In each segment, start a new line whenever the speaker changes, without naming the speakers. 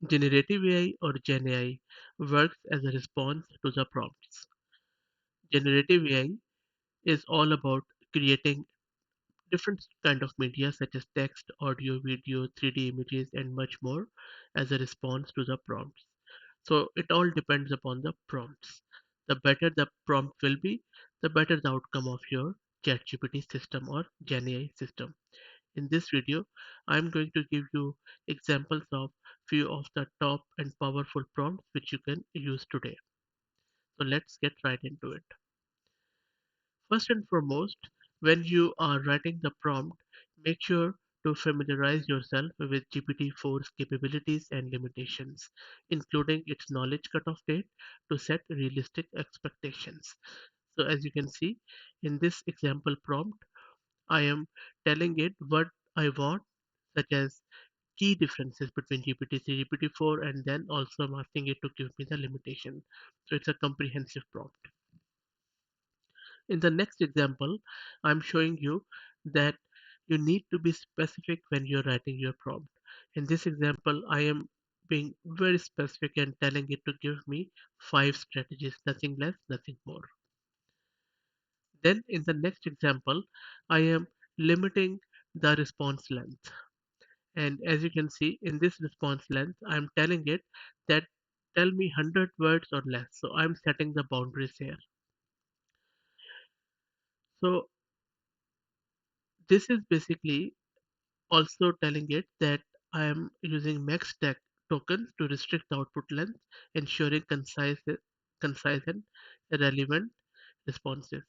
Generative AI or Gen AI works as a response to the prompts. Generative AI is all about creating different kind of media such as text, audio, video, 3D images and much more as a response to the prompts. So it all depends upon the prompts. The better the prompt will be, the better the outcome of your ChatGPT system or Gen AI system. In this video, I'm going to give you examples of few of the top and powerful prompts which you can use today. So let's get right into it. First and foremost, when you are writing the prompt, make sure to familiarize yourself with GPT-4's capabilities and limitations, including its knowledge cutoff date to set realistic expectations. So as you can see in this example prompt, I am telling it what I want, such as key differences between GPT-3, GPT-4, and then also I'm asking it to give me the limitation. So it's a comprehensive prompt. In the next example, I'm showing you that you need to be specific when you're writing your prompt. In this example, I am being very specific and telling it to give me 5 strategies, nothing less, nothing more. Then in the next example, I am limiting the response length. And as you can see in this response length, I'm telling it that tell me 100 words or less. So I'm setting the boundaries here. So this is basically also telling it that I am using max stack tokens to restrict the output length, ensuring concise and relevant responses.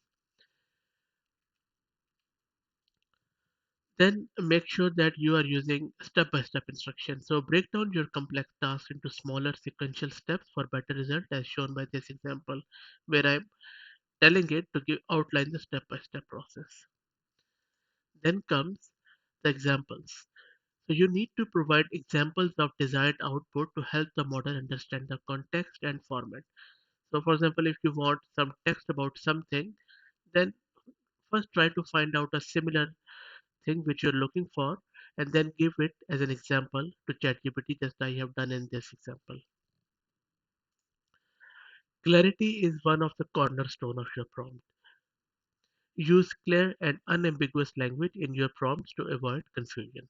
Then make sure that you are using step-by-step instructions. So break down your complex tasks into smaller sequential steps for better result, as shown by this example, where I'm telling it to outline the step-by-step process. Then comes the examples. So you need to provide examples of desired output to help the model understand the context and format. So for example, if you want some text about something, then first try to find out a similar thing which you're looking for and then give it as an example to ChatGPT just I have done in this example. Clarity is one of the cornerstone of your prompt. Use clear and unambiguous language in your prompts to avoid confusion.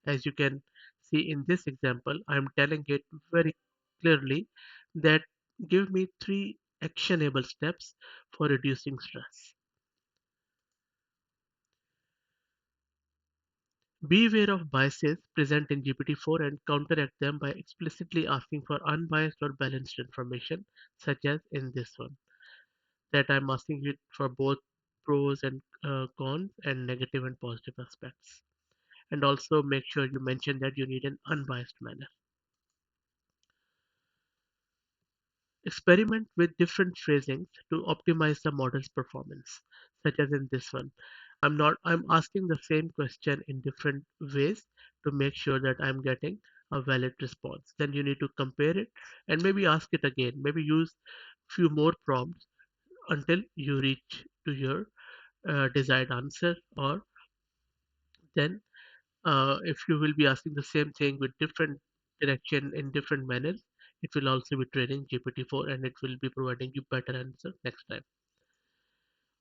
As you can see in this example, I'm telling it very clearly that give me 3 actionable steps for reducing stress. Be aware of biases present in GPT-4 and counteract them by explicitly asking for unbiased or balanced information, such as in this one, that I'm asking it for both pros and cons and negative and positive aspects. And also make sure you mention that you need an unbiased manner. Experiment with different phrasings to optimize the model's performance, such as in this one. I'm asking the same question in different ways to make sure that I'm getting a valid response. Then you need to compare it and maybe ask it again. Maybe use few more prompts until you reach to your desired answer, or then if you will be asking the same thing with different direction in different manners, it will also be training GPT-4 and it will be providing you better answer next time.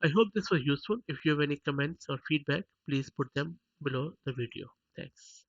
I hope this was useful. If you have any comments or feedback, please put them below the video. Thanks.